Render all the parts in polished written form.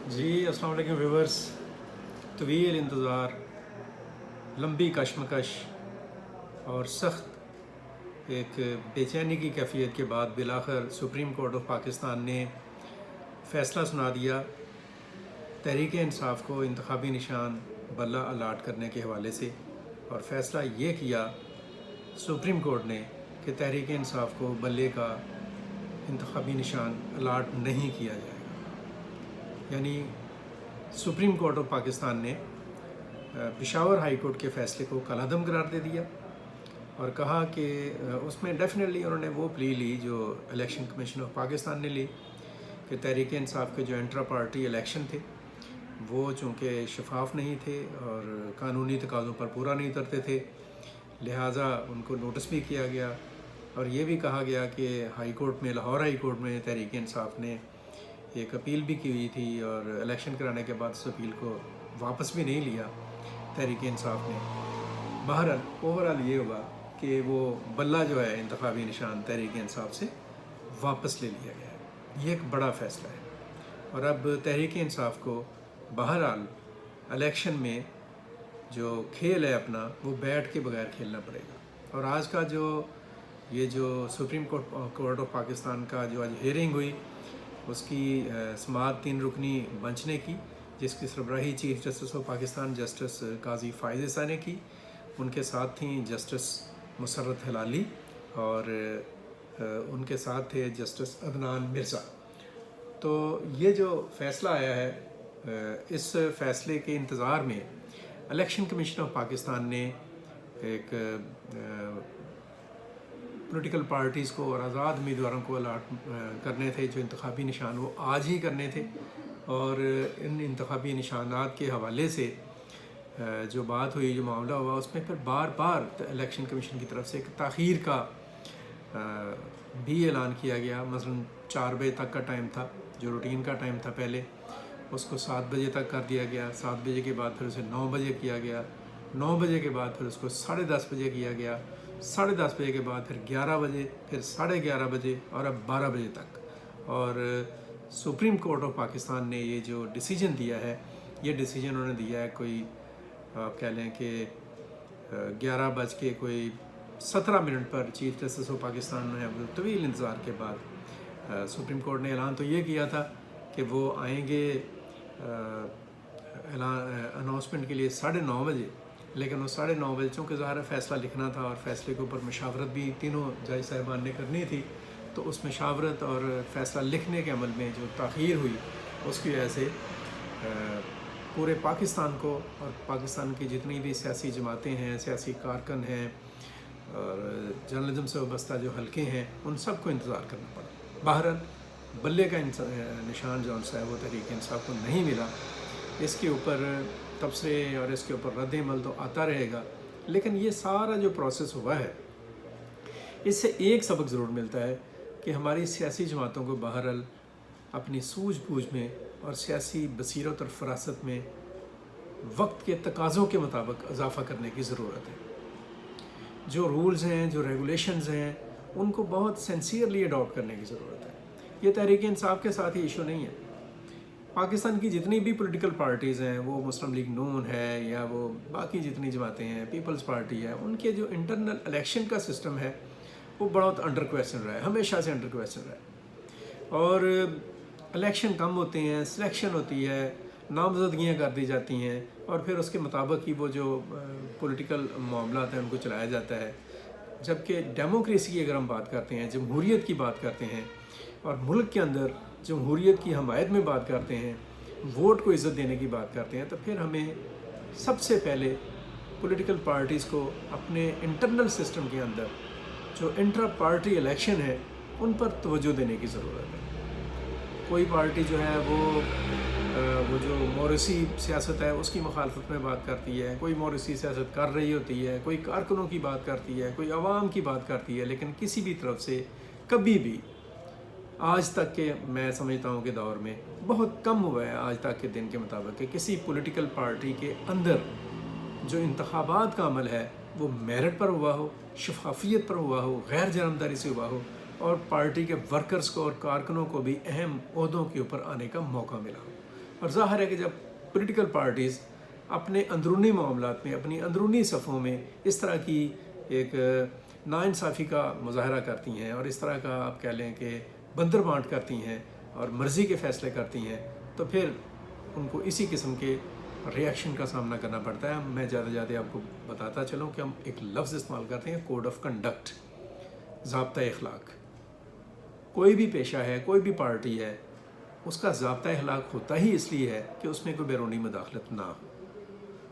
जी अस्सलाम वालेकुम व्यूवर्स। तवील इंतज़ार, लंबी कशमकश और सख्त एक बेचैनी की कैफियत के बाद बिलाखिर सुप्रीम कोर्ट ऑफ पाकिस्तान ने फ़ैसला सुना दिया तहरीक इंसाफ को इंतखाबी निशान बल्ला अलाट करने के हवाले से। और फ़ैसला ये किया सुप्रीम कोर्ट ने कि तहरीक इंसाफ को बल्ले का इंतखाबी निशान अलाट नहीं किया जाएगा। यानी सुप्रीम कोर्ट ऑफ पाकिस्तान ने पेशावर हाई कोर्ट के फ़ैसले को कलअदम करार दे दिया और कहा कि उसमें डेफिनेटली उन्होंने वो प्ली ली जो इलेक्शन कमीशन ऑफ पाकिस्तान ने ली कि तहरीक इंसाफ के जो इंट्रा पार्टी इलेक्शन थे वो चूँकि शफाफ नहीं थे और कानूनी तकाज़ों पर पूरा नहीं उतरते थे, लिहाजा उनको नोटिस भी किया गया। और ये भी कहा गया कि हाई कोर्ट में, लाहौर हाई कोर्ट में तहरीक इंसाफ ने एक अपील भी की हुई थी और इलेक्शन कराने के बाद उस अपील को वापस भी नहीं लिया तहरीक इंसाफ ने। बहरहाल ओवरऑल ये हुआ कि वो बल्ला जो है इंतखाबी निशान तहरीक इंसाफ से वापस ले लिया गया है। ये एक बड़ा फ़ैसला है और अब तहरीक इंसाफ को बहरहाल इलेक्शन में जो खेल है अपना वो बैट के बगैर खेलना पड़ेगा। और आज का जो सुप्रीम कोर्ट ऑफ पाकिस्तान का जो आज हियरिंग हुई उसकी समाअत 3 रुकनी बेंच ने की, जिसकी सरबराही chief justice of Pakistan justice Qazi Faez Isa ने की। उनके साथ थी जस्टिस मुसर्रत हिलाली और उनके साथ थे जस्टिस अदनान मिर्ज़ा। तो ये जो फ़ैसला आया है, इस फ़ैसले के इंतज़ार में इलेक्शन कमीशन ऑफ पाकिस्तान ने एक पॉलिटिकल पार्टीज़ को और आज़ाद उम्मीदवारों को अलाट करने थे जो इंतखाबी निशान, वो आज ही करने थे। और इन इंतखाबी निशानात के हवाले से जो बात हुई, जो मामला हुआ, उसमें फिर बार बार इलेक्शन कमीशन की तरफ से एक ताख़ीर का भी ऐलान किया गया। मसलन 4 बजे तक का टाइम था जो रूटीन का टाइम था पहले, उसको 7 बजे तक कर दिया गया। 7 बजे के बाद फिर उसे 9 बजे किया गया। 9 बजे के बाद फिर उसको 10:30 बजे किया गया। 10:30 बजे के बाद फिर 11 बजे, फिर 11:30 बजे और अब 12 बजे तक। और सुप्रीम कोर्ट ऑफ पाकिस्तान ने ये जो डिसीजन दिया है, ये डिसीजन उन्होंने दिया है कोई आप कह लें कि 11:17 पर चीफ जस्टिस ऑफ पाकिस्तान ने तवील इंतज़ार के बाद सुप्रीम कोर्ट ने ऐलान तो ये किया था कि वो आएंगे अनाउंसमेंट के लिए 9:30 बजे, लेकिन वो 9:30 बजे चूँकि ज़ाहिर फ़ैसला लिखना था और फ़ैसले के ऊपर मशावरत भी तीनों जज साहिबान ने करनी थी, तो उस मशावरत और फ़ैसला लिखने के अमल में जो ताख़ीर हुई उसकी वजह से पूरे पाकिस्तान को और पाकिस्तान की जितनी भी सियासी जमातें हैं, सियासी कारकन हैं और जर्नलिज्म से वाबस्ता जो हलके हैं, उन सब को इंतज़ार करना पड़ा। बहरहाल बल्ले का निशान जो है वो तहरीक इंसाफ को नहीं मिला। इसके ऊपर तबसरे और इसके ऊपर रद्द-ए-अमल तो आता रहेगा, लेकिन ये सारा जो प्रोसेस हुआ है इससे एक सबक ज़रूर मिलता है कि हमारी सियासी जमातों को बहरहाल अपनी सूझबूझ में और सियासी बसीरत और फरासत में वक्त के तकाज़ों के मुताबिक इजाफ़ा करने की ज़रूरत है। जो रूल्स हैं, जो रेगुलेशंस हैं, उनको बहुत सिंसियरली अडॉप्ट करने की ज़रूरत है। ये तहरीक इंसाफ के साथ ही इशू नहीं है। पाकिस्तान की जितनी भी पॉलिटिकल पार्टीज़ हैं, वो मुस्लिम लीग नून है या वो बाकी जितनी जमातें हैं, पीपल्स पार्टी है, उनके जो इंटरनल इलेक्शन का सिस्टम है वो बहुत अंडर क्वेश्चन रहा है, हमेशा से अंडर क्वेश्चन रहा है। और इलेक्शन कम होते हैं, सिलेक्शन होती है, नामजदगियाँ कर दी जाती हैं और फिर उसके मुताबिक ही वो जो पॉलिटिकल मामलात हैं उनको चलाया जाता है। जबकि डेमोक्रेसी की अगर हम बात करते हैं, जमहूरियत की बात करते हैं और मुल्क के अंदर जमहूरियत की हमायत में बात करते हैं, वोट को इज़्ज़त देने की बात करते हैं, तो फिर हमें सबसे पहले पॉलिटिकल पार्टीज़ को अपने इंटरनल सिस्टम के अंदर जो इंट्रा पार्टी इलेक्शन है उन पर तवज्जो देने की ज़रूरत है। कोई पार्टी जो है वो जो मौरूसी सियासत है उसकी मुखालफत में बात करती है, कोई मौरूसी सियासत कर रही होती है, कोई कारकुनों की बात करती है, कोई आवाम की बात करती है, लेकिन किसी भी तरफ से कभी भी आज तक के, मैं समझता हूँ कि दौर में बहुत कम हुआ है आज तक के दिन के मुताबिक कि किसी पॉलिटिकल पार्टी के अंदर जो इंतखाबात का अमल है वो मेरिट पर हुआ हो, शफाफियत पर हुआ हो, गैर जानबदारी से हुआ हो और पार्टी के वर्कर्स को और कारकुनों को भी अहम ओहदों के ऊपर आने का मौका मिला हो। اور ظاہر ہے کہ جب پولیٹیکل پارٹیز اپنے اندرونی معاملات میں، اپنی اندرونی صفوں میں اس طرح کی ایک ناانصافی کا مظاہرہ کرتی ہیں اور اس طرح کا آپ کہہ لیں کہ بندر بانٹ کرتی ہیں اور مرضی کے فیصلے کرتی ہیں، تو پھر ان کو اسی قسم کے ریئیکشن کا سامنا کرنا پڑتا ہے۔ میں زیادہ آپ کو بتاتا چلوں کہ ہم ایک لفظ استعمال کرتے ہیں، کوڈ آف کنڈکٹ، ضابطۂ اخلاق۔ کوئی بھی پیشہ ہے، کوئی بھی پارٹی ہے، اس کا ضابطۂ اخلاق ہوتا ہی اس لیے ہے کہ اس میں کوئی بیرونی مداخلت نہ ہو،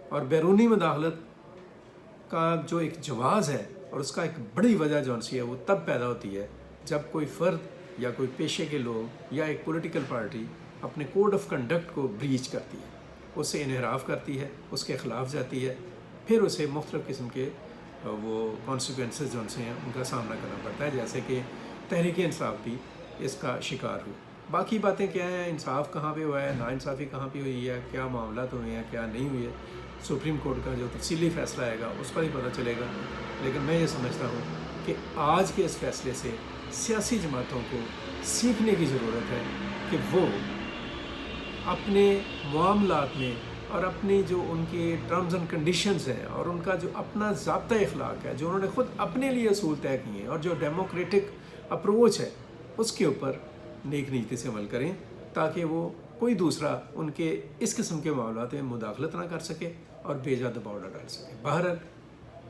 اور بیرونی مداخلت کا جو ایک جواز ہے اور اس کا ایک بڑی وجہ جو سی ہے وہ تب پیدا ہوتی ہے جب کوئی فرد یا کوئی پیشے کے لوگ یا ایک پولیٹیکل پارٹی اپنے کوڈ آف کنڈکٹ کو بریچ کرتی ہے، اس سے انحراف کرتی ہے، اس کے خلاف جاتی ہے، پھر اسے مختلف قسم کے وہ کانسیکوینسز جو سے ہیں ان کا سامنا کرنا پڑتا ہے، جیسے کہ تحریک انصاف بھی اس کا شکار ہوئی۔ باقی باتیں کیا ہیں، انصاف کہاں پہ ہوا ہے، ناانصافی کہاں پہ ہوئی ہے، کیا معاملات ہوئے ہیں، کیا نہیں ہوئے، سپریم کورٹ کا جو تفصیلی فیصلہ آئے گا اس پر ہی پتہ چلے گا۔ لیکن میں یہ سمجھتا ہوں کہ آج کے اس فیصلے سے سیاسی جماعتوں کو سیکھنے کی ضرورت ہے کہ وہ اپنے معاملات میں اور اپنی جو ان کے ٹرمز اینڈ کنڈیشنز ہیں اور ان کا جو اپنا ضابطۂ اخلاق ہے، جو انہوں نے خود اپنے لیے اصول طے کیے ہیں، اور جو ڈیموکریٹک اپروچ ہے، اس کے اوپر نیک نیتی سے عمل کریں تاکہ وہ کوئی دوسرا ان کے اس قسم کے معاملات میں مداخلت نہ کر سکے اور بے جا دباؤ نہ ڈال سکے۔ بہرحال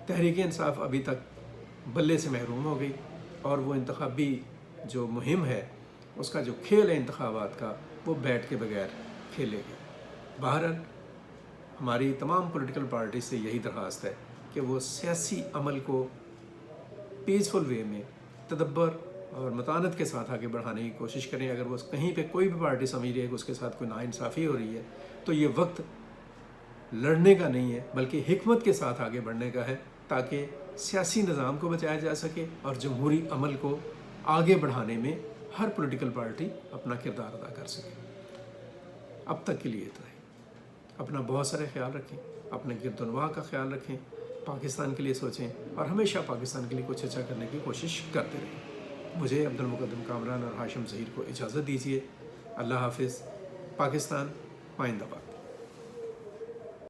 تحریک انصاف ابھی تک بلے سے محروم ہو گئی، اور وہ انتخابی جو مہم ہے، اس کا جو کھیل ہے انتخابات کا، وہ بیٹ کے بغیر کھیلے گئے۔ بہرحال ہماری تمام پولیٹیکل پارٹی سے یہی درخواست ہے کہ وہ سیاسی عمل کو پیسفل وے میں تدبر اور متانت کے ساتھ آگے بڑھانے کی کوشش کریں۔ اگر وہ کہیں پہ کوئی بھی پارٹی سمجھ رہی ہے کہ اس کے ساتھ کوئی ناانصافی ہو رہی ہے، تو یہ وقت لڑنے کا نہیں ہے بلکہ حکمت کے ساتھ آگے بڑھنے کا ہے، تاکہ سیاسی نظام کو بچایا جا سکے اور جمہوری عمل کو آگے بڑھانے میں ہر پولیٹیکل پارٹی اپنا کردار ادا کر سکے۔ اب تک کے لیے اتنا ہی۔ اپنا بہت سارے خیال رکھیں، اپنے گرد و نواح کا خیال رکھیں، پاکستان کے لیے سوچیں اور ہمیشہ پاکستان کے لیے کچھ اچھا کرنے کی کوشش کرتے رہیں۔ مجھے عبد المقدم کامران اور ہاشم ظہیر کو اجازت دیجیے۔ اللہ حافظ۔ پاکستان پائندہ باد۔